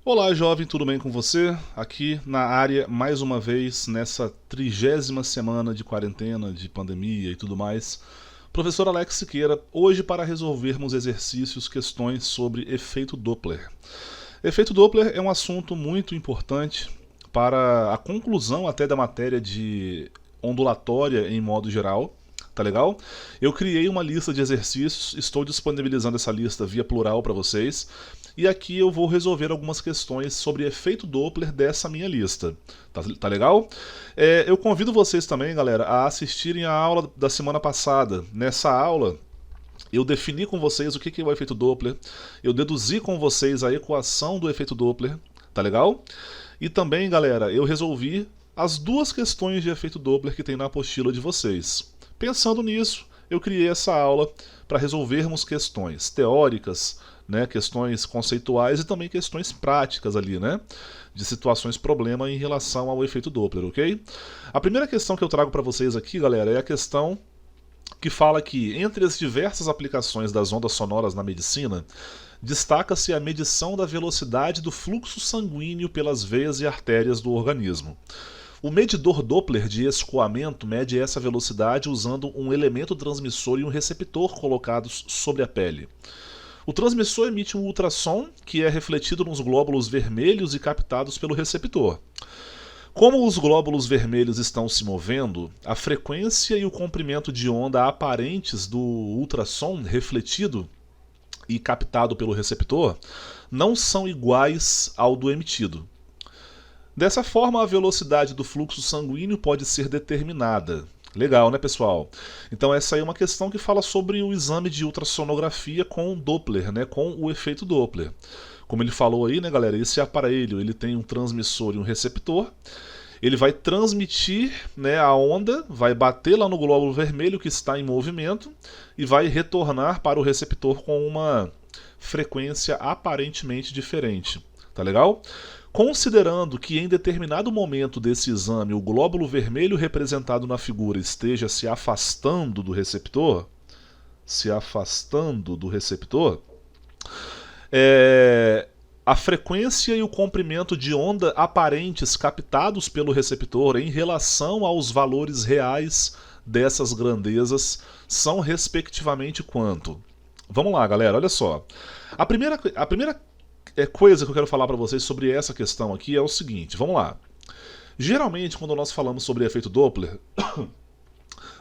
Olá, jovem, tudo bem com você? Aqui na área, mais uma vez, nessa 30ª semana de quarentena, de pandemia e tudo mais. Professor Alex Siqueira, hoje para resolvermos exercícios, questões sobre efeito Doppler. Efeito Doppler é um assunto muito importante para a conclusão até da matéria de ondulatória em modo geral. Tá legal? Eu criei uma lista de exercícios, estou disponibilizando essa lista via plural para vocês. E aqui eu vou resolver algumas questões sobre efeito Doppler dessa minha lista. Tá legal? Eu convido vocês também, galera, a assistirem a aula da semana passada. Nessa aula, eu defini com vocês o que é o efeito Doppler. Eu deduzi com vocês a equação do efeito Doppler. Tá legal? E também, galera, eu resolvi as duas questões de efeito Doppler que tem na apostila de vocês. Pensando nisso, eu criei essa aula para resolvermos questões teóricas, né, questões conceituais e também questões práticas ali, né, de situações problema em relação ao efeito Doppler, ok? A primeira questão que eu trago para vocês aqui, galera, é a questão que fala que, entre as diversas aplicações das ondas sonoras na medicina, destaca-se a medição da velocidade do fluxo sanguíneo pelas veias e artérias do organismo. O medidor Doppler de escoamento mede essa velocidade usando um elemento transmissor e um receptor colocados sobre a pele. O transmissor emite um ultrassom que é refletido nos glóbulos vermelhos e captados pelo receptor. Como os glóbulos vermelhos estão se movendo, a frequência e o comprimento de onda aparentes do ultrassom refletido e captado pelo receptor não são iguais ao do emitido. Dessa forma, a velocidade do fluxo sanguíneo pode ser determinada. Legal, né, pessoal? Então essa aí é uma questão que fala sobre o exame de ultrassonografia com o Doppler, né, com o efeito Doppler. Como ele falou aí, né, galera, esse aparelho ele tem um transmissor e um receptor. Ele vai transmitir, né, a onda, vai bater lá no glóbulo vermelho que está em movimento e vai retornar para o receptor com uma frequência aparentemente diferente. Tá legal? Considerando que em determinado momento desse exame o glóbulo vermelho representado na figura esteja se afastando do receptor, a frequência e o comprimento de onda aparentes captados pelo receptor em relação aos valores reais dessas grandezas são respectivamente quanto? Vamos lá, galera, olha só. A primeira coisa que eu quero falar para vocês sobre essa questão aqui é o seguinte, vamos lá. Geralmente, quando nós falamos sobre efeito Doppler,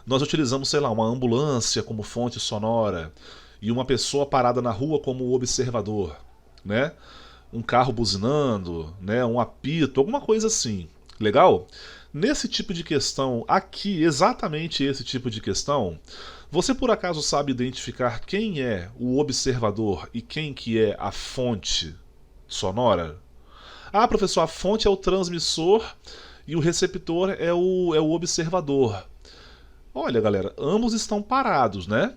nós utilizamos, sei lá, uma ambulância como fonte sonora e uma pessoa parada na rua como observador, né? Um carro buzinando, né? Um apito, alguma coisa assim. Legal? Nesse tipo de questão aqui, exatamente esse tipo de questão, você por acaso sabe identificar quem é o observador e quem que é a fonte sonora? Ah, professor, a fonte é o transmissor e o receptor é o observador. Olha, galera, ambos estão parados, né?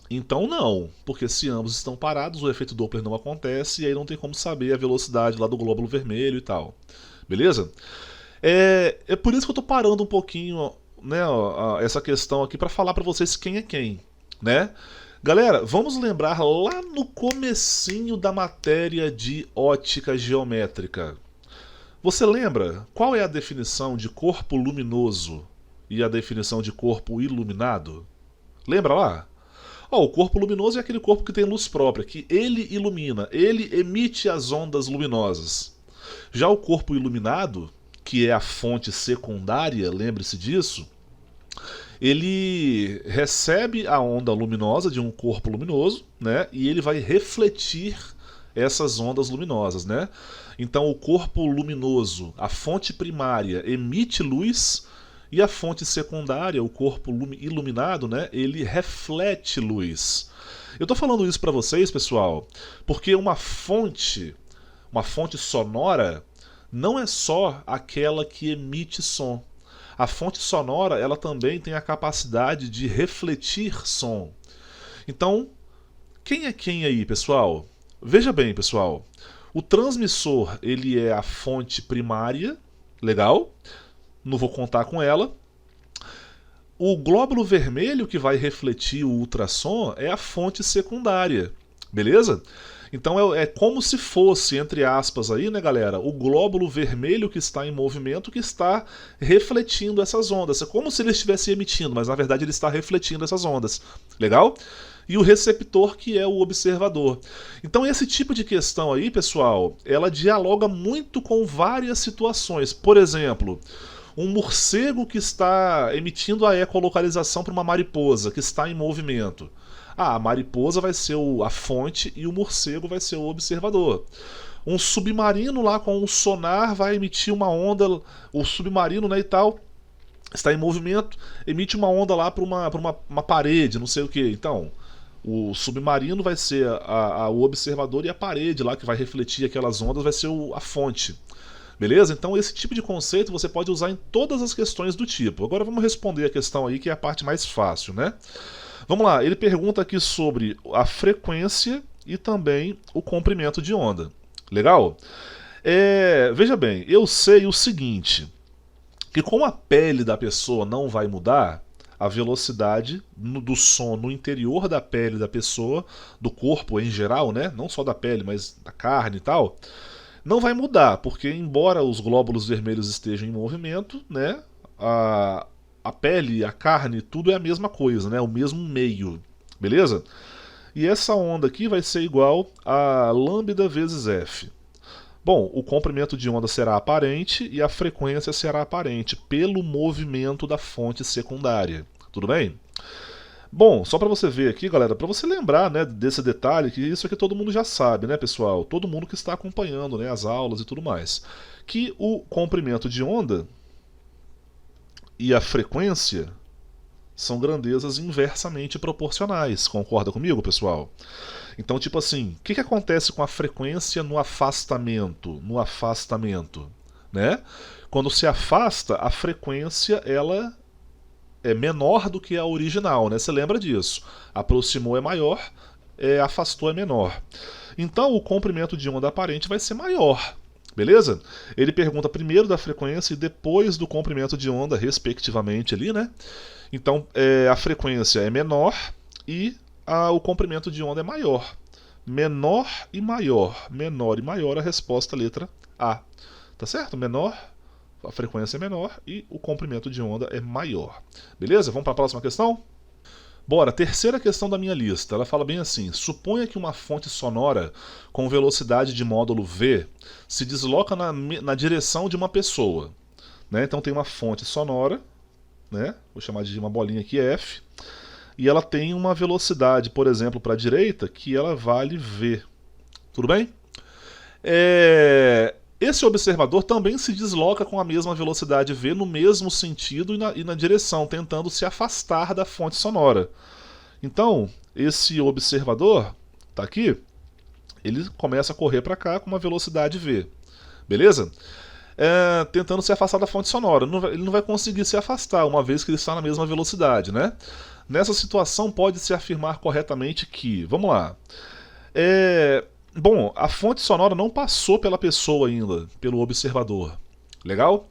Então não, porque se ambos estão parados, o efeito Doppler não acontece e aí não tem como saber a velocidade lá do glóbulo vermelho e tal. Beleza? É por isso que eu tô parando um pouquinho, né, essa questão aqui para falar para vocês quem é quem, né? Galera, vamos lembrar lá no comecinho da matéria de ótica geométrica. Você lembra qual é a definição de corpo luminoso e a definição de corpo iluminado? Lembra lá? O corpo luminoso é aquele corpo que tem luz própria, que ele ilumina, ele emite as ondas luminosas. Já o corpo iluminado, que é a fonte secundária, lembre-se disso, ele recebe a onda luminosa de um corpo luminoso, né, e ele vai refletir essas ondas luminosas, né? Então o corpo luminoso, a fonte primária, emite luz e a fonte secundária, o corpo iluminado, né, ele reflete luz. Eu estou falando isso para vocês, pessoal, porque uma fonte sonora não é só aquela que emite som. A fonte sonora, ela também tem a capacidade de refletir som. Então, quem é quem aí, pessoal? Veja bem, pessoal. O transmissor, ele é a fonte primária, legal? Não vou contar com ela. O glóbulo vermelho que vai refletir o ultrassom é a fonte secundária, beleza? Então é como se fosse, entre aspas aí, né, galera, o glóbulo vermelho que está em movimento que está refletindo essas ondas. É como se ele estivesse emitindo, mas na verdade ele está refletindo essas ondas. Legal? E o receptor, que é o observador. Então esse tipo de questão aí, pessoal, ela dialoga muito com várias situações. Por exemplo, um morcego que está emitindo a ecolocalização para uma mariposa que está em movimento. A mariposa vai ser a fonte e o morcego vai ser o observador. Um submarino lá com um sonar vai emitir uma onda, o submarino, né, e tal, está em movimento, emite uma onda lá para uma parede, não sei o que. Então, o submarino vai ser o observador e a parede lá que vai refletir aquelas ondas vai ser a fonte. Beleza? Então esse tipo de conceito você pode usar em todas as questões do tipo. Agora vamos responder a questão aí que é a parte mais fácil, né? Vamos lá, ele pergunta aqui sobre a frequência e também o comprimento de onda. Legal? Veja bem, eu sei o seguinte, que como a pele da pessoa não vai mudar, a velocidade do som no interior da pele da pessoa, do corpo em geral, né? Não só da pele, mas da carne e tal, não vai mudar, porque embora os glóbulos vermelhos estejam em movimento, né? A pele, a carne, tudo é a mesma coisa, né? O mesmo meio, beleza? E essa onda aqui vai ser igual a lambda vezes f. Bom, o comprimento de onda será aparente e a frequência será aparente pelo movimento da fonte secundária. Tudo bem? Bom, só para você ver aqui, galera, para você lembrar, né, desse detalhe, que isso aqui todo mundo já sabe, né, pessoal? Todo mundo que está acompanhando, né, as aulas e tudo mais. Que o comprimento de onda e a frequência são grandezas inversamente proporcionais. Concorda comigo, pessoal? Então, tipo assim, o que acontece com a frequência no afastamento? No afastamento, né? Quando se afasta, a frequência ela é menor do que a original, né? Você lembra disso? Aproximou é maior, afastou é menor. Então, o comprimento de onda aparente vai ser maior. Beleza? Ele pergunta primeiro da frequência e depois do comprimento de onda, respectivamente, ali, né? Então, a frequência é menor e o comprimento de onda é maior. Menor e maior. Menor e maior, a resposta letra A. Tá certo? Menor, a frequência é menor e o comprimento de onda é maior. Beleza? Vamos para a próxima questão? Bora, terceira questão da minha lista. Ela fala bem assim: suponha que uma fonte sonora com velocidade de módulo v se desloca na direção de uma pessoa. Né? Então tem uma fonte sonora, né? Vou chamar de uma bolinha aqui, F, e ela tem uma velocidade, por exemplo, para a direita, que ela vale v. Tudo bem? Esse observador também se desloca com a mesma velocidade v no mesmo sentido e na direção, tentando se afastar da fonte sonora. Então, esse observador, tá aqui, ele começa a correr para cá com uma velocidade v. Beleza? Tentando se afastar da fonte sonora. Ele não vai conseguir se afastar, uma vez que ele está na mesma velocidade, né? Nessa situação, pode-se afirmar corretamente que... Vamos lá. Bom, a fonte sonora não passou pela pessoa ainda, pelo observador. Legal?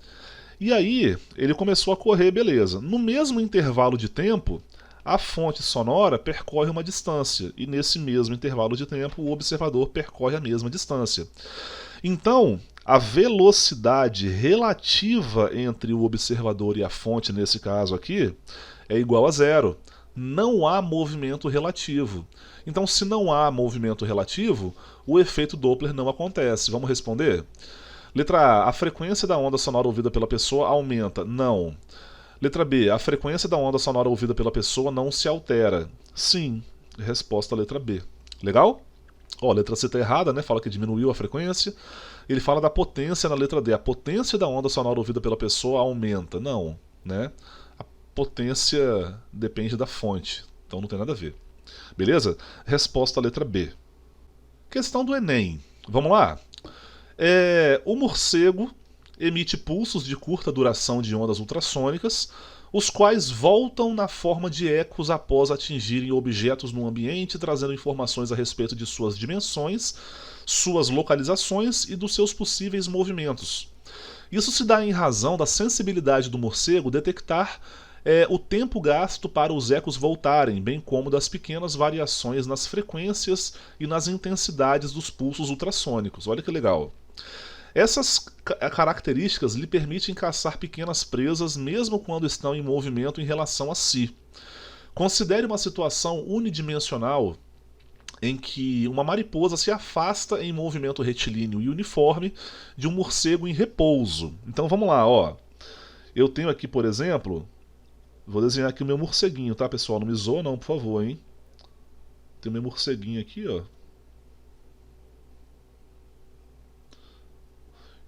E aí, ele começou a correr, beleza. No mesmo intervalo de tempo, a fonte sonora percorre uma distância. E nesse mesmo intervalo de tempo, o observador percorre a mesma distância. Então, a velocidade relativa entre o observador e a fonte, nesse caso aqui, é igual a zero. Não há movimento relativo. Então, se não há movimento relativo, o efeito Doppler não acontece. Vamos responder? Letra A, a frequência da onda sonora ouvida pela pessoa aumenta. Não. Letra B, a frequência da onda sonora ouvida pela pessoa não se altera. Sim. Resposta letra B. Legal? Ó, a letra C está errada, né? Fala que diminuiu a frequência. Ele fala da potência na letra D. A potência da onda sonora ouvida pela pessoa aumenta. Não, né? A potência depende da fonte. Então não tem nada a ver. Beleza? Resposta letra B. Questão do Enem. Vamos lá? O morcego emite pulsos de curta duração de ondas ultrassônicas, os quais voltam na forma de ecos após atingirem objetos no ambiente, trazendo informações a respeito de suas dimensões, suas localizações e dos seus possíveis movimentos. Isso se dá em razão da sensibilidade do morcego detectar o tempo gasto para os ecos voltarem, bem como das pequenas variações nas frequências e nas intensidades dos pulsos ultrassônicos. Olha que legal. Essas características lhe permitem caçar pequenas presas mesmo quando estão em movimento em relação a si. Considere uma situação unidimensional em que uma mariposa se afasta em movimento retilíneo e uniforme de um morcego em repouso. Então vamos lá, ó. Eu tenho aqui, por exemplo, vou desenhar aqui o meu morceguinho, tá, pessoal? Não me zoa não, por favor, hein? Tem o meu morceguinho aqui, ó.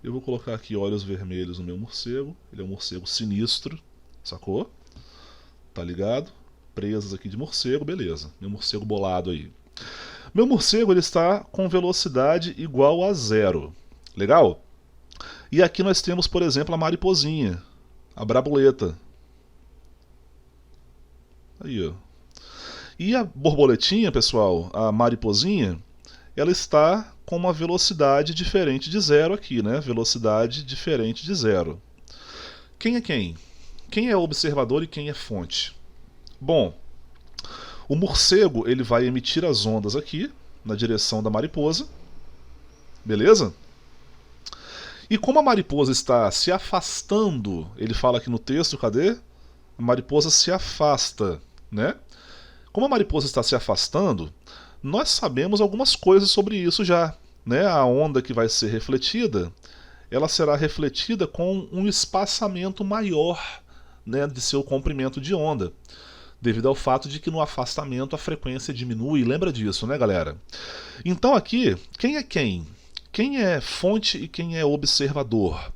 Eu vou colocar aqui olhos vermelhos no meu morcego. Ele é um morcego sinistro, sacou? Tá ligado? Presas aqui de morcego, beleza. Meu morcego bolado aí. Meu morcego ele está com velocidade igual a 0. Legal? E aqui nós temos, por exemplo, a mariposinha, a brabuleta. Aí, ó. E a borboletinha, pessoal, a mariposinha, ela está com uma velocidade diferente de 0 aqui, né? Velocidade diferente de 0. Quem é quem? Quem é observador e quem é fonte? Bom, o morcego ele vai emitir as ondas aqui, na direção da mariposa. Beleza? E como a mariposa está se afastando, ele fala aqui no texto, cadê? A mariposa se afasta, né? Como a mariposa está se afastando, nós sabemos algumas coisas sobre isso já, né? A onda que vai ser refletida, ela será refletida com um espaçamento maior, né, de seu comprimento de onda, devido ao fato de que no afastamento a frequência diminui, lembra disso, né, galera? Então aqui, quem é quem? Quem é fonte e quem é observador?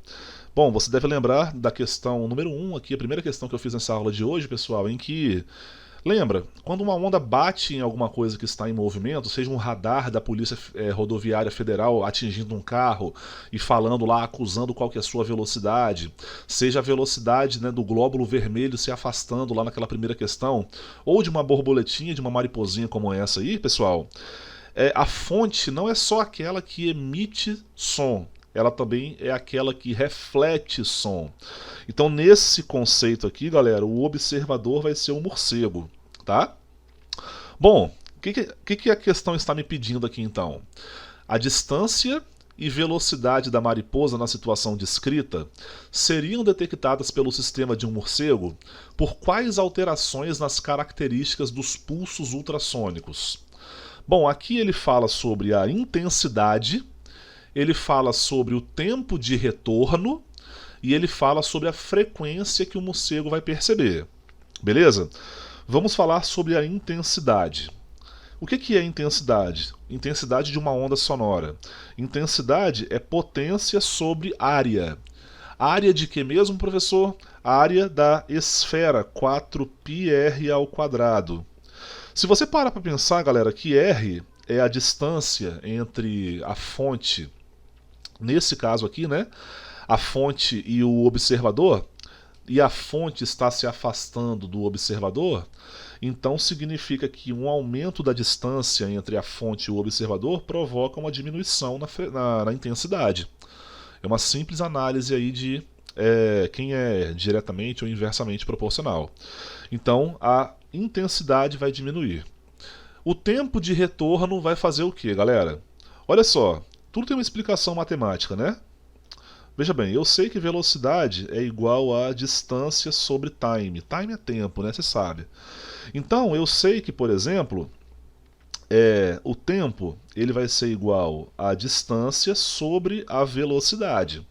Bom, você deve lembrar da questão número 1, aqui, a primeira questão que eu fiz nessa aula de hoje, pessoal, em que, lembra, quando uma onda bate em alguma coisa que está em movimento, seja um radar da Polícia Rodoviária Federal atingindo um carro e falando lá, acusando qual que é a sua velocidade, seja a velocidade, né, do glóbulo vermelho se afastando lá naquela primeira questão, ou de uma borboletinha, de uma mariposinha como essa aí, pessoal, a fonte não é só aquela que emite som, ela também é aquela que reflete som. Então, nesse conceito aqui, galera, o observador vai ser o morcego, tá? Bom, o que a questão está me pedindo aqui, então? A distância e velocidade da mariposa na situação descrita seriam detectadas pelo sistema de um morcego por quais alterações nas características dos pulsos ultrassônicos? Bom, aqui ele fala sobre a intensidade, ele fala sobre o tempo de retorno e ele fala sobre a frequência que o morcego vai perceber. Beleza? Vamos falar sobre a intensidade. O que é intensidade? Intensidade de uma onda sonora. Intensidade é potência sobre área. Área de que mesmo, professor? Área da esfera, 4πr². Se você parar para pensar, galera, que R é a distância entre a fonte, nesse caso aqui, né, a fonte e o observador, e a fonte está se afastando do observador, então significa que um aumento da distância entre a fonte e o observador provoca uma diminuição na intensidade. É uma simples análise aí de quem é diretamente ou inversamente proporcional. Então a intensidade vai diminuir. O tempo de retorno vai fazer o que, galera? Olha só, tudo tem uma explicação matemática, né? Veja bem, eu sei que velocidade é igual a distância sobre time. Time é tempo, né? Você sabe. Então, eu sei que, por exemplo, o tempo ele vai ser igual a distância sobre a velocidade.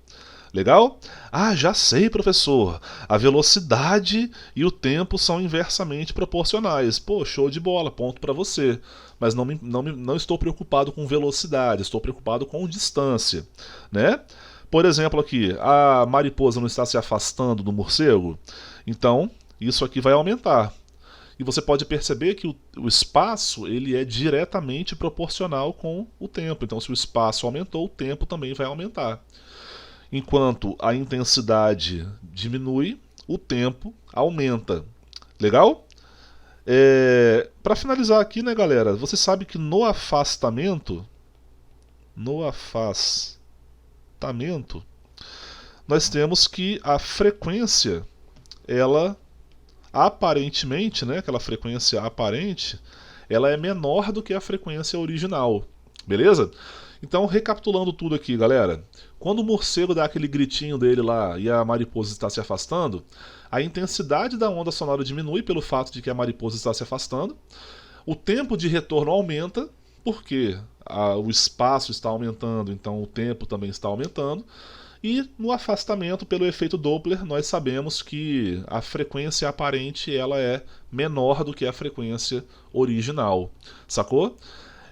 Legal? Ah, já sei, professor. A velocidade e o tempo são inversamente proporcionais. Pô, show de bola, ponto para você. Mas não estou preocupado com velocidade, estou preocupado com distância, né? Por exemplo aqui, a mariposa não está se afastando do morcego? Então, isso aqui vai aumentar. E você pode perceber que o espaço ele é diretamente proporcional com o tempo. Então, se o espaço aumentou, o tempo também vai aumentar. Enquanto a intensidade diminui, o tempo aumenta. Legal? Para finalizar aqui, né, galera? Você sabe que no afastamento, nós temos que a frequência ela aparentemente, né, aquela frequência aparente, ela é menor do que a frequência original, beleza? Então, recapitulando tudo aqui, galera, quando o morcego dá aquele gritinho dele lá e a mariposa está se afastando, a intensidade da onda sonora diminui pelo fato de que a mariposa está se afastando, o tempo de retorno aumenta, porque o espaço está aumentando, então o tempo também está aumentando. E no afastamento, pelo efeito Doppler, nós sabemos que a frequência aparente ela é menor do que a frequência original. Sacou?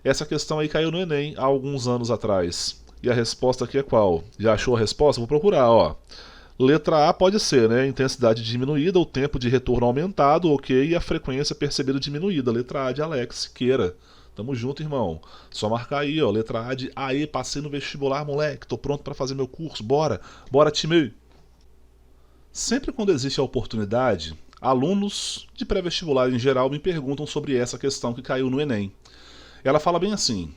Essa questão aí caiu no Enem há alguns anos atrás. E a resposta aqui é qual? Já achou a resposta? Vou procurar, ó. Letra A pode ser, né? Intensidade diminuída, o tempo de retorno aumentado, ok, e a frequência percebida diminuída. Letra A de Alex Siqueira. Tamo junto, irmão. Só marcar aí, ó. Letra A de aê, passei no vestibular, moleque. Tô pronto pra fazer meu curso. Bora. Bora, time. Sempre quando existe a oportunidade, alunos de pré-vestibular em geral me perguntam sobre essa questão que caiu no Enem. Ela fala bem assim: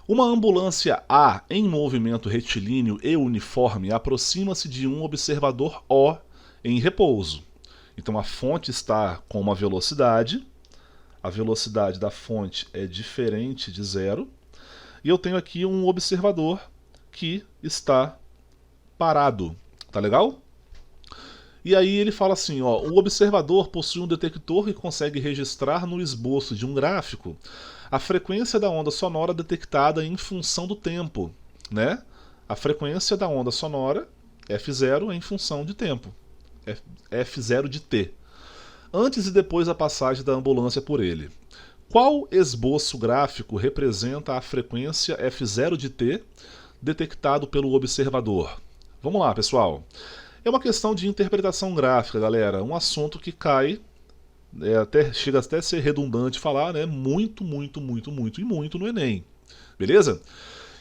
uma ambulância A em movimento retilíneo e uniforme aproxima-se de um observador O em repouso. Então a fonte está com uma velocidade, a velocidade da fonte é diferente de zero, e eu tenho aqui um observador que está parado. Tá legal? E aí ele fala assim, ó, o observador possui um detector que consegue registrar no esboço de um gráfico a frequência da onda sonora detectada em função do tempo, né? A frequência da onda sonora, F0, é em função de tempo, F0 de t, antes e depois da passagem da ambulância por ele. Qual esboço gráfico representa a frequência F0 de t detectado pelo observador? Vamos lá, pessoal. É uma questão de interpretação gráfica, galera. Um assunto que cai, chega até a ser redundante falar, né? Muito no Enem. Beleza?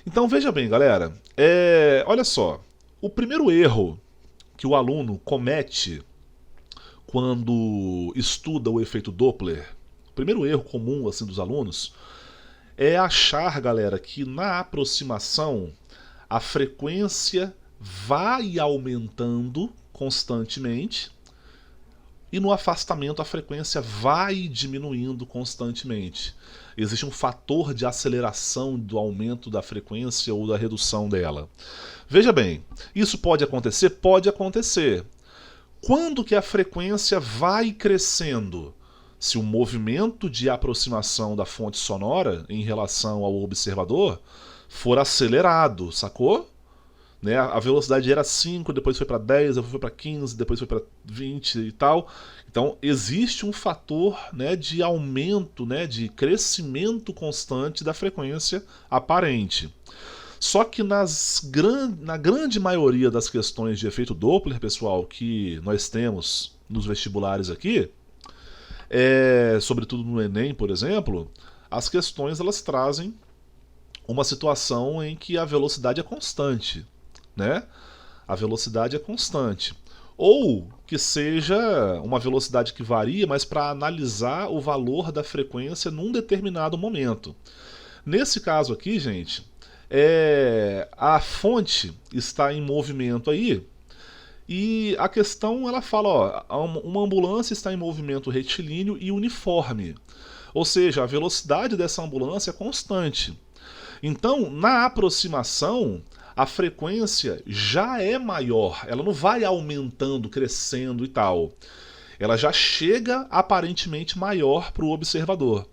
Então veja bem, galera. Olha só. O primeiro erro que o aluno comete quando estuda o efeito Doppler, o primeiro erro comum assim dos alunos, é achar, galera, que na aproximação a frequência vai aumentando constantemente e no afastamento a frequência vai diminuindo constantemente. Existe um fator de aceleração do aumento da frequência ou da redução dela. Veja bem, isso pode acontecer? Pode acontecer. Quando que a frequência vai crescendo? Se o movimento de aproximação da fonte sonora em relação ao observador for acelerado, sacou? Né? A velocidade era 5, depois foi para 10, depois foi para 15, depois foi para 20 e tal. Então existe um fator, né, de aumento, né, de crescimento constante da frequência aparente. Só que na grande maioria das questões de efeito Doppler, pessoal, que nós temos nos vestibulares aqui, sobretudo no Enem, por exemplo, as questões elas trazem uma situação em que a velocidade é constante, né? A velocidade é constante. Ou que seja uma velocidade que varia, mas para analisar o valor da frequência num determinado momento. Nesse caso aqui, gente, a fonte está em movimento aí, e a questão ela fala, ó, uma ambulância está em movimento retilíneo e uniforme. Ou seja, a velocidade dessa ambulância é constante. Então, na aproximação, a frequência já é maior, ela não vai aumentando, crescendo e tal. Ela já chega aparentemente maior para o observador.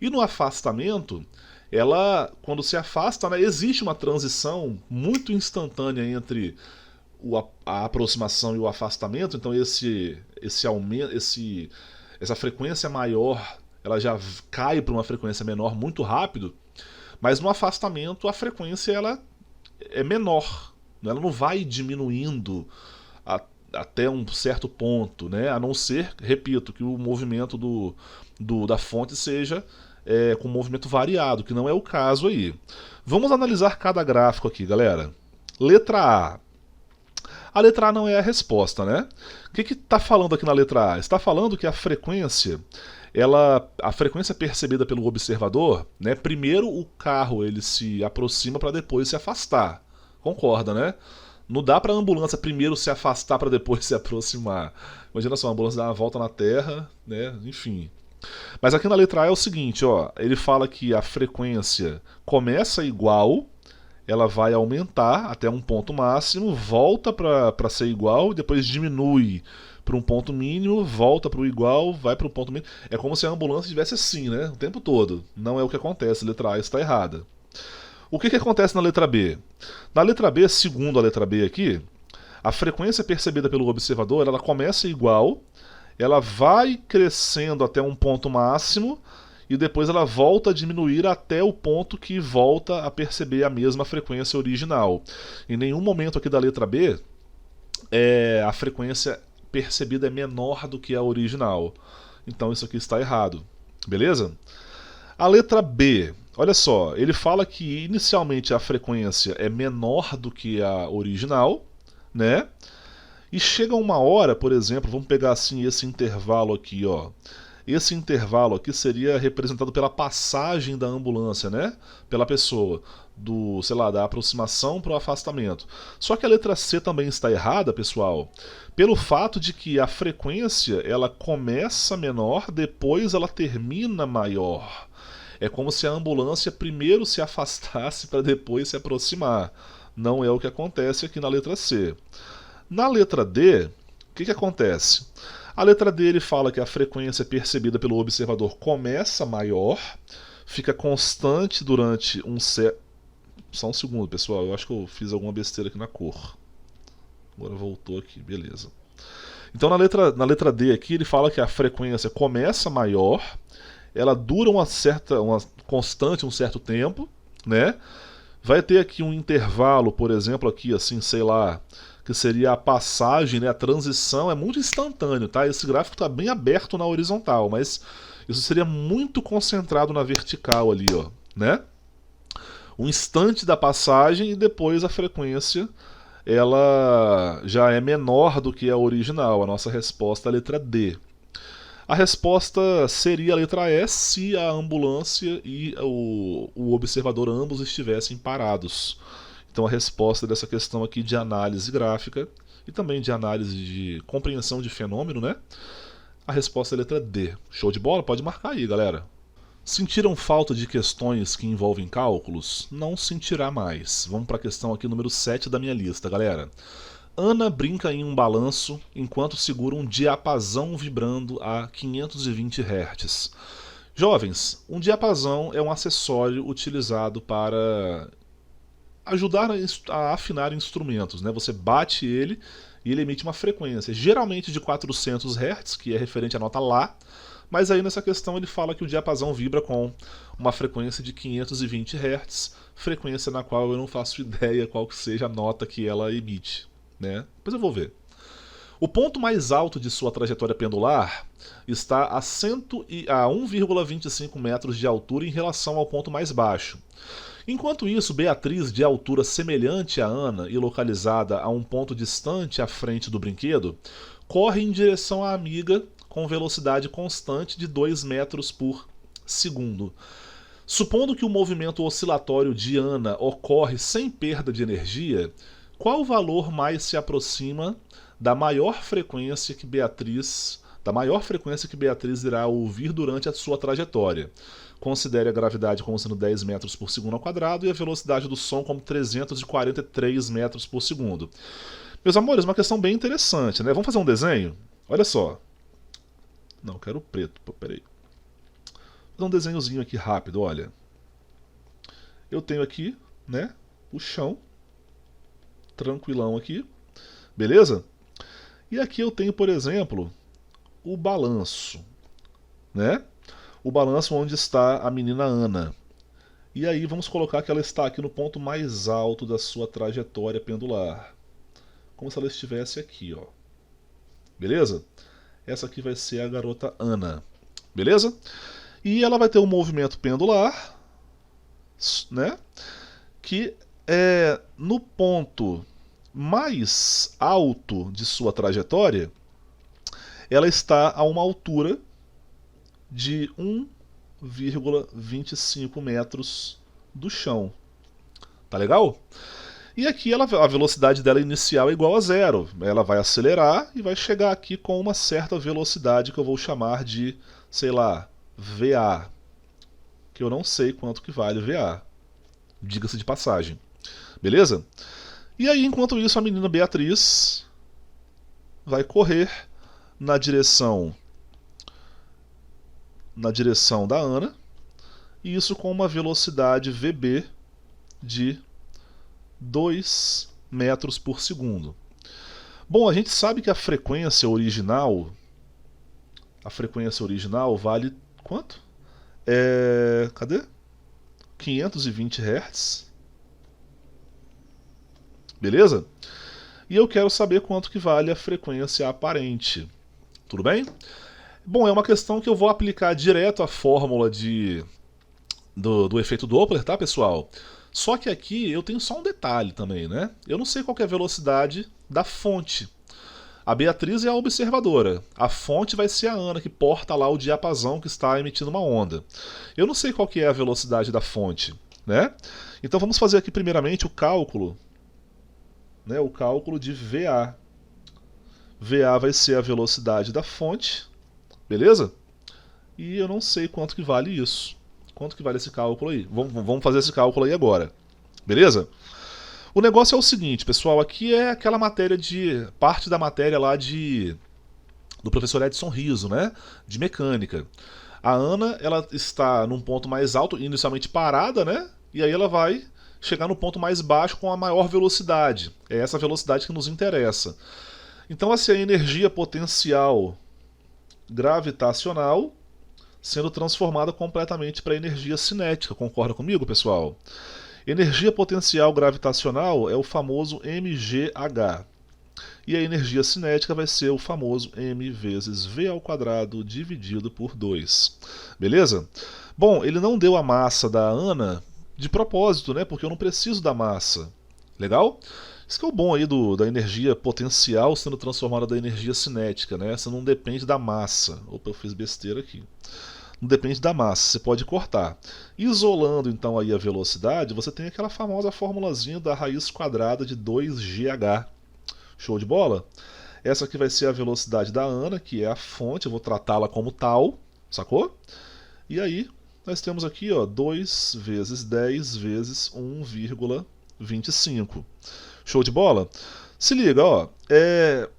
E no afastamento, ela, quando se afasta, né, existe uma transição muito instantânea entre a aproximação e o afastamento. Então esse aumento, essa frequência maior, ela já cai para uma frequência menor muito rápido. Mas no afastamento a frequência ela é menor, ela não vai diminuindo até um certo ponto, né? A não ser, repito, que o movimento da fonte seja com movimento variado, que não é o caso aí. Vamos analisar cada gráfico aqui, galera. Letra A. A letra A não é a resposta, né? O que está falando aqui na letra A? Está falando que a frequência percebida pelo observador, né? Primeiro o carro ele se aproxima para depois se afastar. Concorda, né? Não dá para a ambulância primeiro se afastar para depois se aproximar. Imagina só, a ambulância dá uma volta na Terra, né? Enfim. Mas aqui na letra A é o seguinte, ó, ele fala que a frequência começa igual, ela vai aumentar até um ponto máximo, volta para ser igual, e depois diminui para um ponto mínimo, volta para o igual, vai para o ponto mínimo. É como se a ambulância estivesse assim, né? O tempo todo. Não é o que acontece, a letra A está errada. O que acontece na letra B? Na letra B, segundo a letra B aqui, a frequência percebida pelo observador, ela começa igual, ela vai crescendo até um ponto máximo e depois ela volta a diminuir até o ponto que volta a perceber a mesma frequência original. Em nenhum momento aqui da letra B a frequência percebida é menor do que a original. Então isso aqui está errado. Beleza? A letra B, olha só, ele fala que inicialmente a frequência é menor do que a original, né? E chega uma hora, por exemplo, vamos pegar assim esse intervalo aqui, ó. Esse intervalo aqui seria representado pela passagem da ambulância, né? Pela pessoa, do, sei lá, da aproximação para o afastamento. Só que a letra C também está errada, pessoal, pelo fato de que a frequência ela começa menor, depois ela termina maior. É como se a ambulância primeiro se afastasse para depois se aproximar. Não é o que acontece aqui na letra C. Na letra D, o que acontece? A letra D ele fala que a frequência percebida pelo observador começa maior, fica constante durante um certo... Só um segundo, pessoal, eu acho que eu fiz alguma besteira aqui na cor. Agora voltou aqui, beleza. Então na letra D aqui ele fala que a frequência começa maior, ela dura uma constante um certo tempo, né? Vai ter aqui um intervalo, por exemplo, aqui assim, sei lá, que seria a passagem, né? A transição é muito instantâneo, tá? Esse gráfico está bem aberto na horizontal, mas isso seria muito concentrado na vertical ali, ó, né? Um instante da passagem e depois a frequência ela já é menor do que a original. A nossa resposta é a letra D. A resposta seria a letra E se a ambulância e o observador ambos estivessem parados. Então a resposta dessa questão aqui de análise gráfica e também de análise de compreensão de fenômeno, né? A resposta é a letra D. Show de bola? Pode marcar aí, galera. Sentiram falta de questões que envolvem cálculos? Não sentirá mais. Vamos para a questão aqui número 7 da minha lista, galera. Ana brinca em um balanço enquanto segura um diapasão vibrando a 520 Hz. Jovens, um diapasão é um acessório utilizado para ajudar a afinar instrumentos, né? Você bate ele e ele emite uma frequência, geralmente de 400 Hz, que é referente à nota Lá, mas aí nessa questão ele fala que o diapasão vibra com uma frequência de 520 Hz, frequência na qual eu não faço ideia qual que seja a nota que ela emite, né? Depois eu vou ver. O ponto mais alto de sua trajetória pendular está a 1,25 metros de altura em relação ao ponto mais baixo. Enquanto isso, Beatriz, de altura semelhante a Ana e localizada a um ponto distante à frente do brinquedo, corre em direção à amiga com velocidade constante de 2 metros por segundo. Supondo que o movimento oscilatório de Ana ocorre sem perda de energia, qual valor mais se aproxima da maior frequência que Beatriz irá ouvir durante a sua trajetória? Considere a gravidade como sendo 10 metros por segundo ao quadrado e a velocidade do som como 343 metros por segundo. Meus amores, uma questão bem interessante, né? Vamos fazer um desenho? Olha só. Não, eu quero preto. Pô, peraí. Vou dar um desenhozinho aqui rápido, olha. Eu tenho aqui, né, o chão. Tranquilão aqui. Beleza? E aqui eu tenho, por exemplo, o balanço, né? O balanço onde está a menina Ana. E aí vamos colocar que ela está aqui no ponto mais alto da sua trajetória pendular. Como se ela estivesse aqui, ó. Beleza? Essa aqui vai ser a garota Ana. Beleza? E ela vai ter um movimento pendular, né? Que é no ponto mais alto de sua trajetória, ela está a uma altura de 1,25 metros do chão. Tá legal? E aqui a velocidade dela inicial é igual a zero. Ela vai acelerar e vai chegar aqui com uma certa velocidade que eu vou chamar de, sei lá, VA. Que eu não sei quanto que vale VA. Diga-se de passagem. Beleza? E aí, enquanto isso, a menina Beatriz vai correr na direção da Ana, e isso com uma velocidade VB de 2 metros por segundo. Bom, a gente sabe que a frequência original vale quanto? Cadê? 520 Hz. Beleza? E eu quero saber quanto que vale a frequência aparente. Tudo bem? Bom, é uma questão que eu vou aplicar direto à fórmula do efeito Doppler, tá, pessoal? Só que aqui eu tenho só um detalhe também, né? Eu não sei qual que é a velocidade da fonte. A Beatriz é a observadora. A fonte vai ser a Ana, que porta lá o diapasão que está emitindo uma onda. Eu não sei qual que é a velocidade da fonte, né? Então vamos fazer aqui primeiramente o cálculo, né? O cálculo de VA. VA vai ser a velocidade da fonte, beleza? E eu não sei quanto que vale isso. Quanto que vale esse cálculo aí? Vamos fazer esse cálculo aí agora. Beleza? O negócio é o seguinte, pessoal. Aqui é aquela matéria parte da matéria lá do professor Edson Riso, né? De mecânica. A Ana, ela está num ponto mais alto, inicialmente parada, né? E aí ela vai chegar no ponto mais baixo com a maior velocidade. É essa velocidade que nos interessa. Então, assim, a energia potencial gravitacional sendo transformada completamente para energia cinética. Concorda comigo, pessoal? Energia potencial gravitacional é o famoso mgh. E a energia cinética vai ser o famoso m vezes v ao quadrado dividido por 2. Beleza? Bom, ele não deu a massa da Ana de propósito, né? Porque eu não preciso da massa. Legal? Isso que é o bom aí da energia potencial sendo transformada da energia cinética, né? Essa não depende da massa. Opa, eu fiz besteira aqui. Não depende da massa, você pode cortar. Isolando então aí a velocidade, você tem aquela famosa formulazinha da raiz quadrada de 2gh. Show de bola? Essa aqui vai ser a velocidade da Ana, que é a fonte, eu vou tratá-la como tal, sacou? E aí, nós temos aqui, ó, 2 vezes 10 vezes 1,25. Show de bola? Se liga, ó,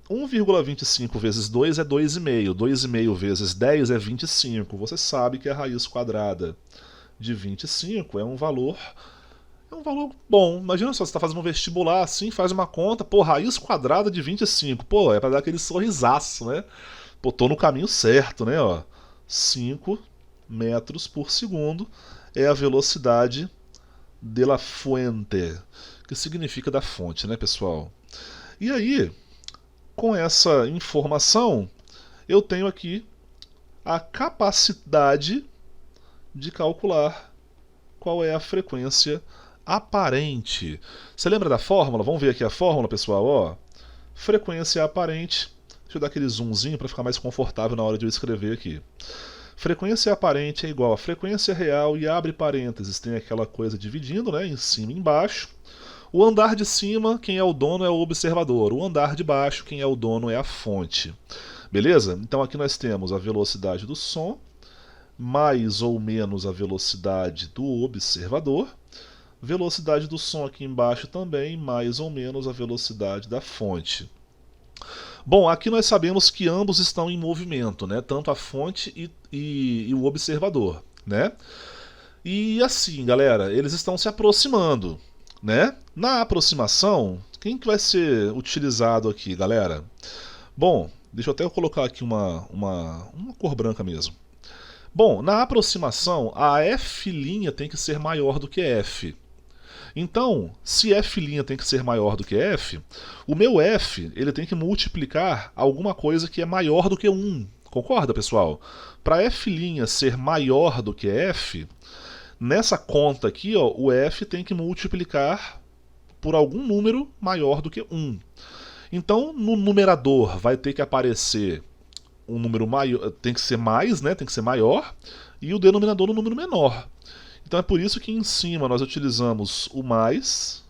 1,25 vezes 2 é 2,5. 2,5 vezes 10 é 25. Você sabe que a raiz quadrada de 25 é um valor bom. Imagina só, você está fazendo um vestibular assim, faz uma conta, pô, raiz quadrada de 25. Pô, é para dar aquele sorrisaço, né? Pô, tô no caminho certo, né, ó. 5 metros por segundo é a velocidade de la fuente, que significa da fonte, né, pessoal? E aí, com essa informação, eu tenho aqui a capacidade de calcular qual é a frequência aparente. Você lembra da fórmula? Vamos ver aqui a fórmula, pessoal. Ó, frequência aparente. Deixa eu dar aquele zoomzinho para ficar mais confortável na hora de eu escrever aqui. Frequência aparente é igual a frequência real e abre parênteses. Tem aquela coisa dividindo, né, em cima e embaixo. O andar de cima, quem é o dono é o observador. O andar de baixo, quem é o dono é a fonte. Beleza? Então aqui nós temos a velocidade do som, mais ou menos a velocidade do observador. Velocidade do som aqui embaixo também, mais ou menos a velocidade da fonte. Bom, aqui nós sabemos que ambos estão em movimento, né? Tanto a fonte e o observador, né? E assim, galera, eles estão se aproximando, né? Na aproximação, quem que vai ser utilizado aqui, galera? Bom, deixa eu até colocar aqui uma cor branca mesmo. Bom, na aproximação, a F' tem que ser maior do que F. Então, se F' tem que ser maior do que F, o meu F ele tem que multiplicar alguma coisa que é maior do que 1. Concorda, pessoal? Para F' ser maior do que F, nessa conta aqui, ó, o F tem que multiplicar por algum número maior do que 1. Então, no numerador vai ter que aparecer um número maior, tem que ser mais, né? Tem que ser maior, e o denominador um número menor. Então é por isso que em cima nós utilizamos o mais,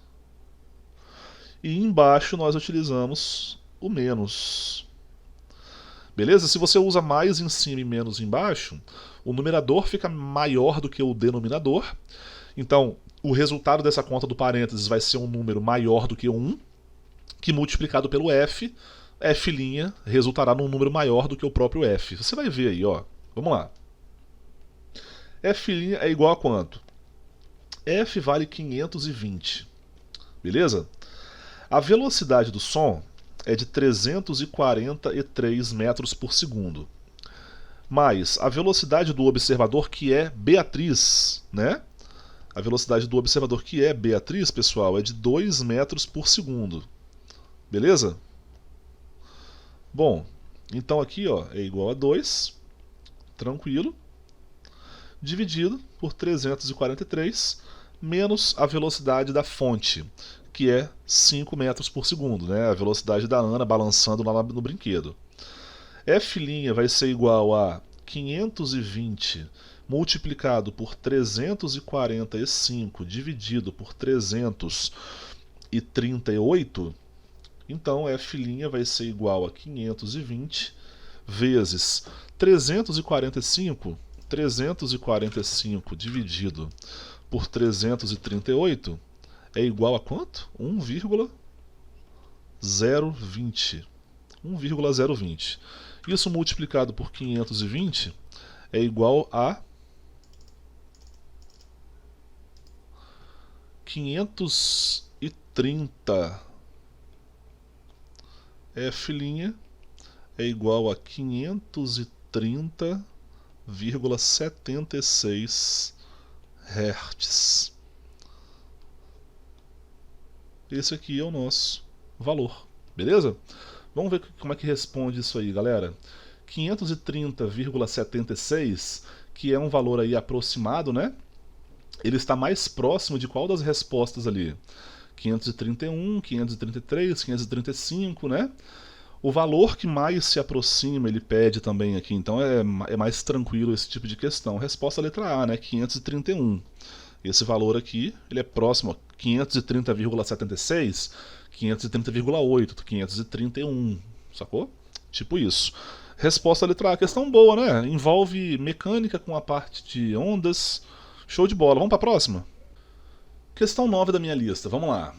E embaixo nós utilizamos o menos. Beleza? Se você usa mais em cima e menos embaixo, o numerador fica maior do que o denominador. Então, o resultado dessa conta do parênteses vai ser um número maior do que 1, que multiplicado pelo f, f' resultará num número maior do que o próprio f. Você vai ver aí, ó. Vamos lá. F' é igual a quanto? F vale 520. Beleza? A velocidade do som é de 343 metros por segundo. Mais a velocidade do observador, que é Beatriz, né? A velocidade do observador, que é Beatriz, pessoal, é de 2 metros por segundo. Beleza? Bom, então aqui ó, é igual a 2, tranquilo, dividido por 343, menos a velocidade da fonte, que é 5 metros por segundo, né? A velocidade da Ana balançando lá no brinquedo. F' vai ser igual a 520 multiplicado por 345 dividido por 338. Então F' vai ser igual a 520 vezes 345. 345 dividido por 338 é igual a quanto? 1,020. 1,020. Isso multiplicado por 520 é igual a 530. F' é igual a 530,76 Hz. Esse aqui é o nosso valor, beleza? Vamos ver como é que responde isso aí, galera. 530,76, que é um valor aí aproximado, né? Ele está mais próximo de qual das respostas ali? 531, 533, 535, né? O valor que mais se aproxima, ele pede também aqui, então é mais tranquilo esse tipo de questão. Resposta letra A, né? 531. Esse valor aqui, ele é próximo a 530,76, 530,8, 531, sacou? Tipo isso. Resposta letra A, questão boa, né? Envolve mecânica com a parte de ondas. Show de bola. Vamos para a próxima? Questão 9 da minha lista, vamos lá.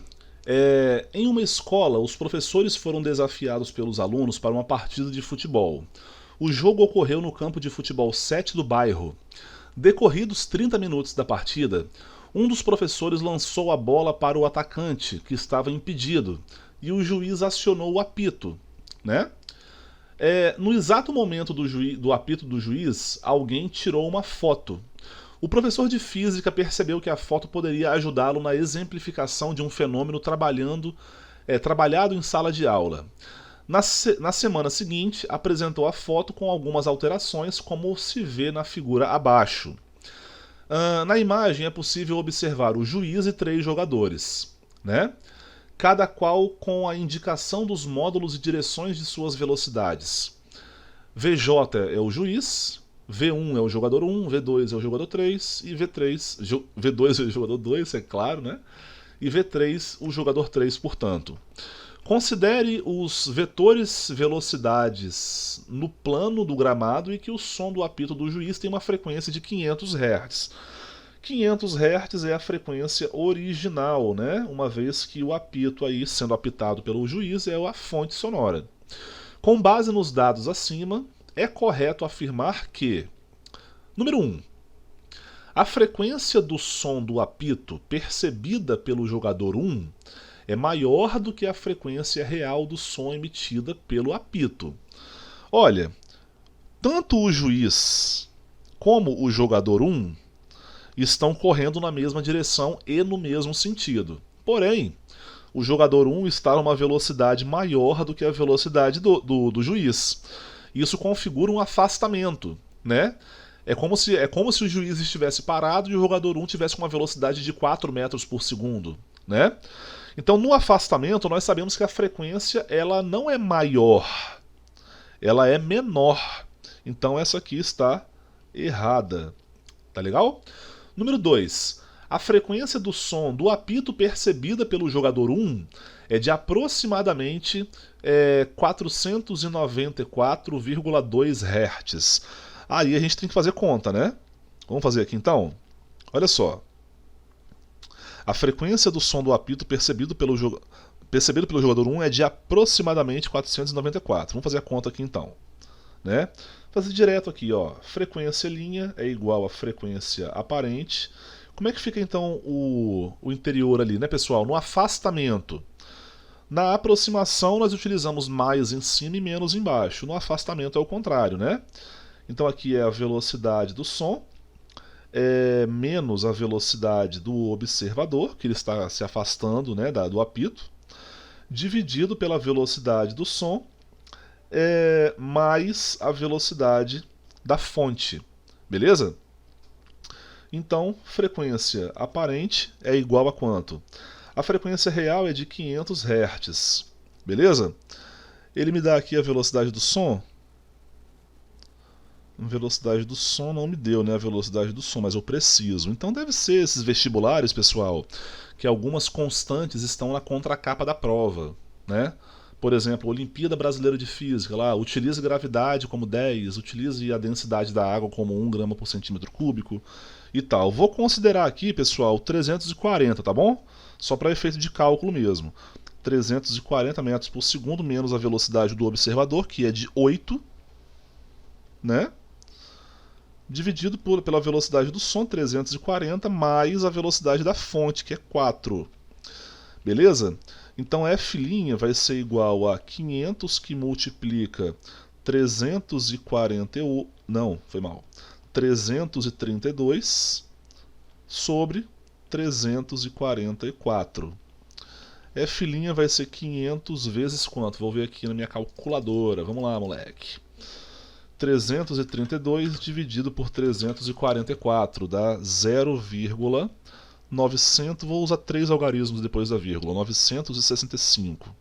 Em uma escola, os professores foram desafiados pelos alunos para uma partida de futebol. O jogo ocorreu no campo de futebol 7 do bairro. Decorridos 30 minutos da partida, um dos professores lançou a bola para o atacante, que estava impedido, e o juiz acionou o apito, né? No exato momento do apito do juiz, alguém tirou uma foto. O professor de física percebeu que a foto poderia ajudá-lo na exemplificação de um fenômeno trabalhado em sala de aula. Na semana seguinte, apresentou a foto com algumas alterações, como se vê na figura abaixo. Na imagem é possível observar o juiz e 3 jogadores, né? Cada qual com a indicação dos módulos e direções de suas velocidades. VJ é o juiz, V1 é o jogador 1, V2 é o jogador 3 e V2 é o jogador 2, é claro, né? E V3 o jogador 3, portanto. Considere os vetores velocidades no plano do gramado e que o som do apito do juiz tem uma frequência de 500 Hz. 500 Hz é a frequência original, né? Uma vez que o apito aí, sendo apitado pelo juiz, é a fonte sonora. Com base nos dados acima, é correto afirmar que: número 1. A frequência do som do apito percebida pelo jogador 1 é maior do que a frequência real do som emitida pelo apito. Olha, tanto o juiz como o jogador 1 estão correndo na mesma direção e no mesmo sentido. Porém, o jogador 1 está a uma velocidade maior do que a velocidade do juiz. Isso configura um afastamento, né? É como se o juiz estivesse parado e o jogador 1 tivesse uma velocidade de 4 metros por segundo, né? Então, no afastamento, nós sabemos que a frequência ela não é maior, ela é menor. Então, essa aqui está errada. Tá legal? Número 2. A frequência do som do apito percebida pelo jogador 1 é de aproximadamente 494,2 Hz. Aí a gente tem que fazer conta, né? Vamos fazer aqui então? Olha só. A frequência do som do apito percebido pelo jogador 1 é de aproximadamente 494. Vamos fazer a conta aqui então, né? Fazer direto aqui, ó. Frequência linha é igual a frequência aparente. Como é que fica então o interior ali, né, pessoal? No afastamento. Na aproximação nós utilizamos mais em cima e menos embaixo. No afastamento é o contrário, né? Então aqui é a velocidade do som, menos a velocidade do observador, que ele está se afastando, né, do apito, dividido pela velocidade do som, mais a velocidade da fonte. Beleza? Então, frequência aparente é igual a quanto? A frequência real é de 500 Hz. Beleza? Ele me dá aqui a velocidade do som. A velocidade do som não me deu, né, a velocidade do som, mas eu preciso. Então deve ser esses vestibulares, pessoal, que algumas constantes estão na contracapa da prova, né? Por exemplo, Olimpíada Brasileira de Física, lá, utilize gravidade como 10, utilize a densidade da água como 1 grama por centímetro cúbico e tal. Vou considerar aqui, pessoal, 340, tá bom? Só para efeito de cálculo mesmo. 340 metros por segundo menos a velocidade do observador, que é de 8, né? Dividido pela velocidade do som, 340, mais a velocidade da fonte, que é 4. Beleza? Então F' vai ser igual a 500 que multiplica 340... Não, foi mal. 332 sobre 344. F' vai ser 500 vezes quanto? Vou ver aqui na minha calculadora. Vamos lá, moleque. 332 dividido por 344 dá 0,900, vou usar 3 algarismos depois da vírgula, 965.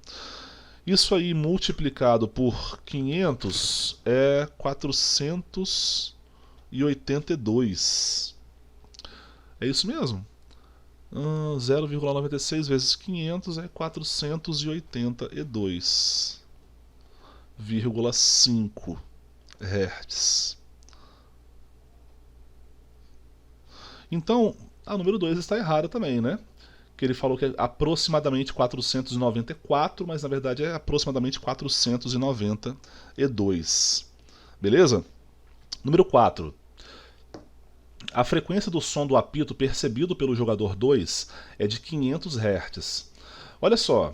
Isso aí multiplicado por 500 é 482. É isso mesmo? 0,96 vezes 500 é 482,5 Hz. Então, a número 2 está errada também, né? Que ele falou que é aproximadamente 494, mas na verdade é aproximadamente 492. Beleza? Número 4. A frequência do som do apito percebido pelo jogador 2 é de 500 Hz. Olha só,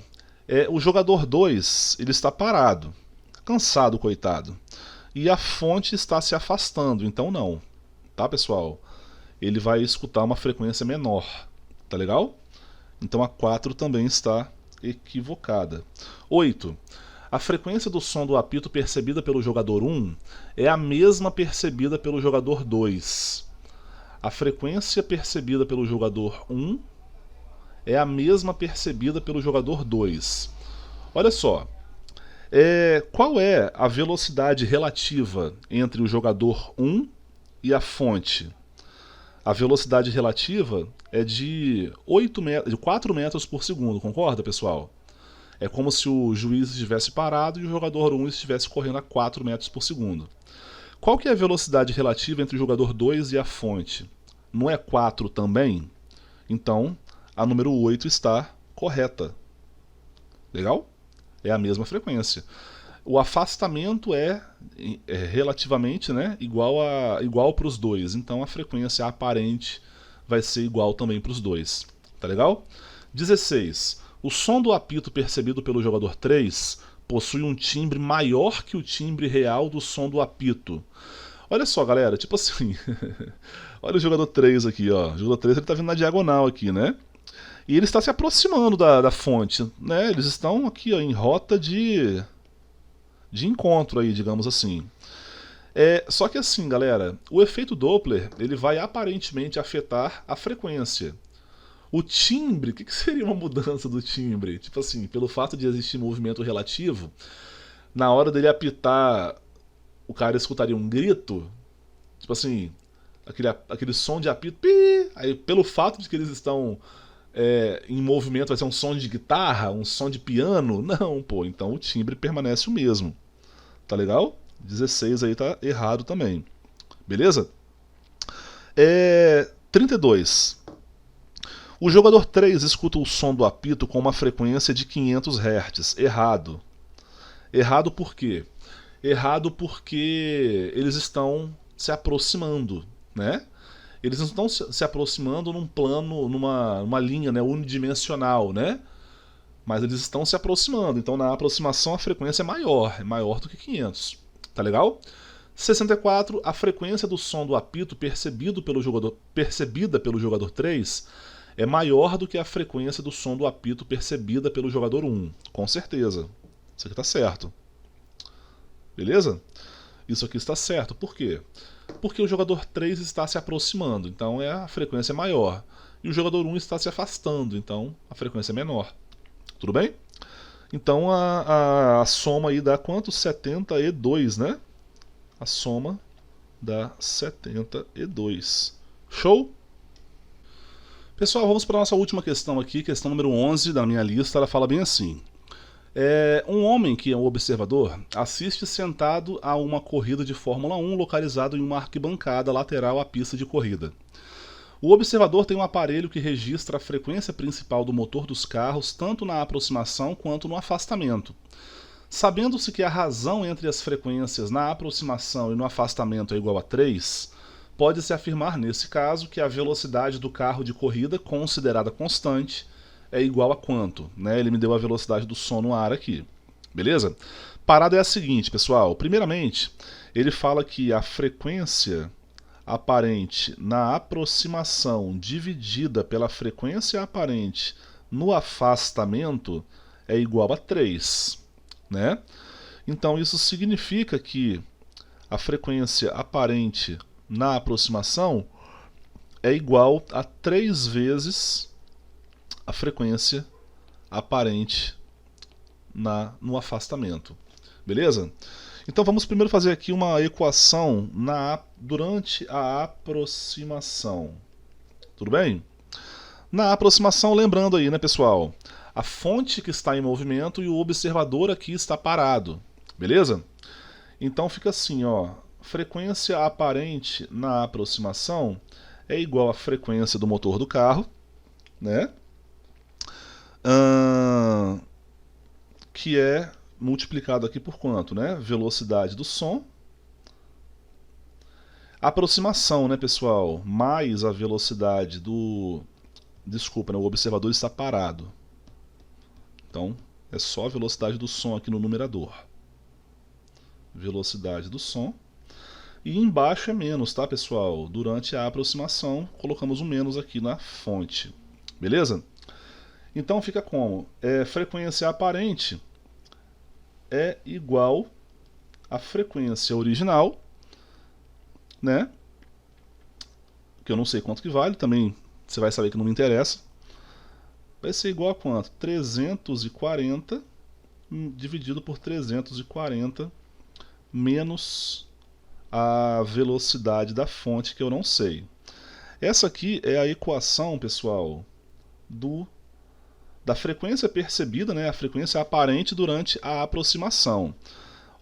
o jogador 2 ele está parado, cansado, coitado. E a fonte está se afastando, então não. Tá, pessoal? Ele vai escutar uma frequência menor. Tá legal? Então a 4 também está equivocada. 8. A frequência do som do apito percebida pelo jogador 1 é a mesma percebida pelo jogador 2. A frequência percebida pelo jogador 1 é a mesma percebida pelo jogador 2. Olha só. Qual é a velocidade relativa entre o jogador 1 e a fonte? A velocidade relativa é de 4 metros por segundo, concorda, pessoal? É como se o juiz estivesse parado e o jogador 1 estivesse correndo a 4 metros por segundo. Qual que é a velocidade relativa entre o jogador 2 e a fonte? Não é 4 também? Então, a número 8 está correta. Legal? É a mesma frequência. O afastamento é relativamente, né, igual para os dois. Então a frequência aparente vai ser igual também para os dois. Tá legal? 16. O som do apito percebido pelo jogador 3 possui um timbre maior que o timbre real do som do apito. Olha só, galera, tipo assim... Olha o jogador 3 aqui, ó. O jogador 3 ele tá vindo na diagonal aqui, né? E ele está se aproximando da fonte, né? Eles estão aqui, ó, em rota de encontro aí, digamos assim. Só que assim, galera, o efeito Doppler ele vai aparentemente afetar a frequência. O timbre, o que seria uma mudança do timbre? Tipo assim, pelo fato de existir movimento relativo, na hora dele apitar, o cara escutaria um grito, tipo assim, aquele som de apito, pi, aí pelo fato de que eles estão em movimento vai ser um som de guitarra, um som de piano? Não, pô, então o timbre permanece o mesmo. Tá legal? 16 aí tá errado também. Beleza? 32. O jogador 3 escuta o som do apito com uma frequência de 500 Hz. Errado. Errado por quê? Errado porque eles estão se aproximando, né? Eles não estão se aproximando num plano, numa linha, né, unidimensional, né? Mas eles estão se aproximando. Então na aproximação a frequência é maior do que 500. Tá legal? 64. A frequência do som do apito percebida pelo jogador 3 é maior do que a frequência do som do apito percebida pelo jogador 1. Com certeza. Isso aqui está certo. Beleza? Isso aqui está certo. Por quê? Porque o jogador 3 está se aproximando, então a frequência é maior. E o jogador 1 está se afastando, então a frequência é menor. Tudo bem? Então a soma aí dá quanto? 72, né? A soma dá 72. Show? Pessoal, vamos para a nossa última questão aqui, questão número 11 da minha lista. Ela fala bem assim. Um homem que é um observador assiste sentado a uma corrida de Fórmula 1 localizado em uma arquibancada lateral à pista de corrida. O observador tem um aparelho que registra a frequência principal do motor dos carros tanto na aproximação quanto no afastamento. Sabendo-se que a razão entre as frequências na aproximação e no afastamento é igual a 3, pode-se afirmar nesse caso que a velocidade do carro de corrida, considerada constante, é igual a quanto? Né? Ele me deu a velocidade do som no ar aqui. Beleza? Parada é a seguinte, pessoal. Primeiramente, ele fala que a frequência aparente na aproximação dividida pela frequência aparente no afastamento é igual a 3. Né? Então isso significa que a frequência aparente na aproximação é igual a 3 vezes a frequência aparente no afastamento. Beleza? Então vamos primeiro fazer aqui uma equação durante a aproximação. Tudo bem? Na aproximação, lembrando aí, né, pessoal? A fonte que está em movimento e o observador aqui está parado. Beleza? Então fica assim, ó. Frequência aparente na aproximação é igual à frequência do motor do carro, né? Que é multiplicado aqui por quanto, né? Velocidade do som. Aproximação, né, pessoal? Mais a velocidade do... Desculpa, né? O observador está parado. Então, é só a velocidade do som aqui no numerador. Velocidade do som. E embaixo é menos, tá, pessoal? Durante a aproximação, colocamos um menos aqui na fonte. Beleza? Então fica como? Frequência aparente é igual à frequência original, né? Que eu não sei quanto que vale, também você vai saber que não me interessa. Vai ser igual a quanto? 340 dividido por 340 menos a velocidade da fonte, que eu não sei. Essa aqui é a equação, pessoal, da frequência percebida, né, a frequência aparente durante a aproximação.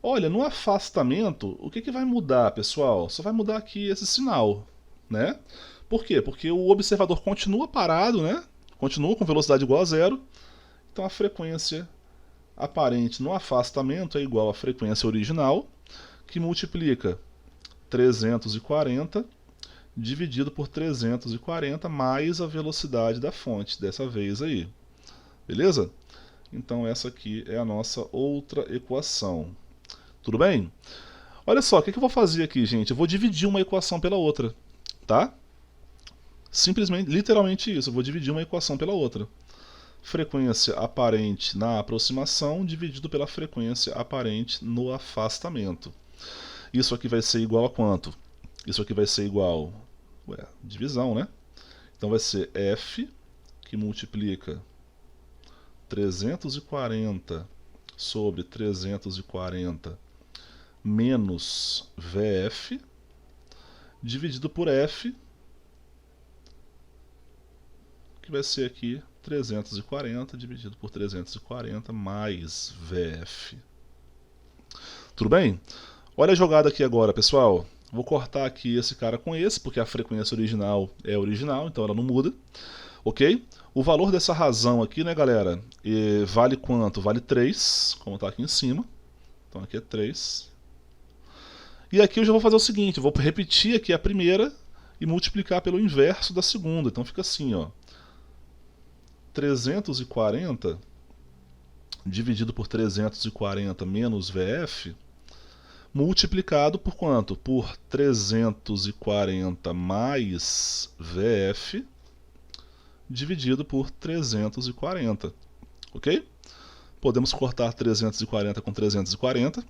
Olha, no afastamento, o que vai mudar, pessoal? Só vai mudar aqui esse sinal, né? Por quê? Porque o observador continua parado, né? Continua com velocidade igual a zero. Então a frequência aparente no afastamento é igual à frequência original, que multiplica 340 dividido por 340 mais a velocidade da fonte, dessa vez aí. Beleza? Então essa aqui é a nossa outra equação. Tudo bem? Olha só, o que eu vou fazer aqui, gente? Eu vou dividir uma equação pela outra, tá? Simplesmente, literalmente isso, eu vou dividir uma equação pela outra. Frequência aparente na aproximação dividido pela frequência aparente no afastamento. Isso aqui vai ser igual a quanto? Isso aqui vai ser igual... divisão, né? Então vai ser F, que multiplica 340 sobre 340 menos VF, dividido por F, que vai ser aqui 340 dividido por 340 mais VF. Tudo bem? Olha a jogada aqui agora, pessoal. Vou cortar aqui esse cara com esse, porque a frequência original é original, então ela não muda. Ok? O valor dessa razão aqui, né, galera, vale quanto? Vale 3, como está aqui em cima. Então aqui é 3. E aqui eu já vou fazer o seguinte, eu vou repetir aqui a primeira e multiplicar pelo inverso da segunda. Então fica assim, ó. 340 dividido por 340 menos VF, multiplicado por quanto? Por 340 mais VF, dividido por 340, ok? Podemos cortar 340 com 340,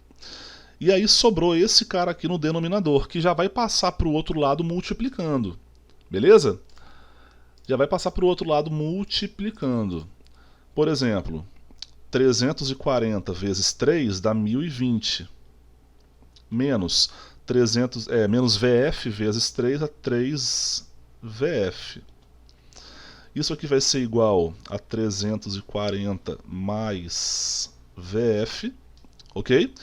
e aí sobrou esse cara aqui no denominador, que já vai passar para o outro lado multiplicando, beleza? Já vai passar para o outro lado multiplicando. Por exemplo, 340 vezes 3 dá 1020. Menos menos VF vezes 3 dá 3VF. Isso aqui vai ser igual a 340 mais VF, ok?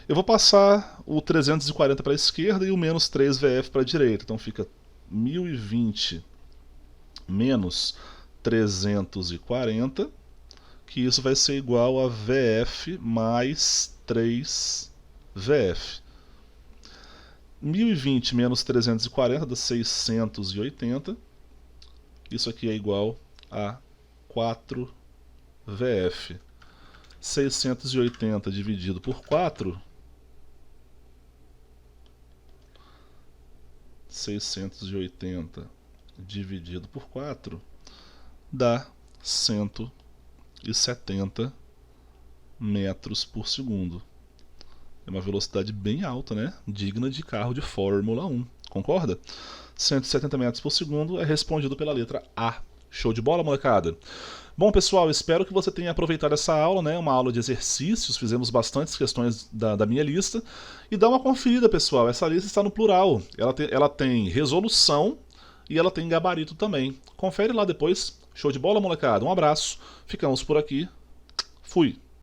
Eu vou passar o 340 para a esquerda e o menos 3VF para a direita. Então fica 1020 menos 340, que isso vai ser igual a VF mais 3VF. 1020 menos 340 dá 680. Isso aqui é igual a 4VF. 680 dividido por 4. 680 dividido por 4 dá 170 metros por segundo. É uma velocidade bem alta, né? Digna de carro de Fórmula 1. Concorda? 170 metros por segundo é respondido pela letra A. Show de bola, molecada? Bom, pessoal, espero que você tenha aproveitado essa aula, né? Uma aula de exercícios, fizemos bastantes questões da minha lista. E dá uma conferida, pessoal, essa lista está no plural. Ela tem resolução e ela tem gabarito também. Confere lá depois. Show de bola, molecada? Um abraço, ficamos por aqui. Fui!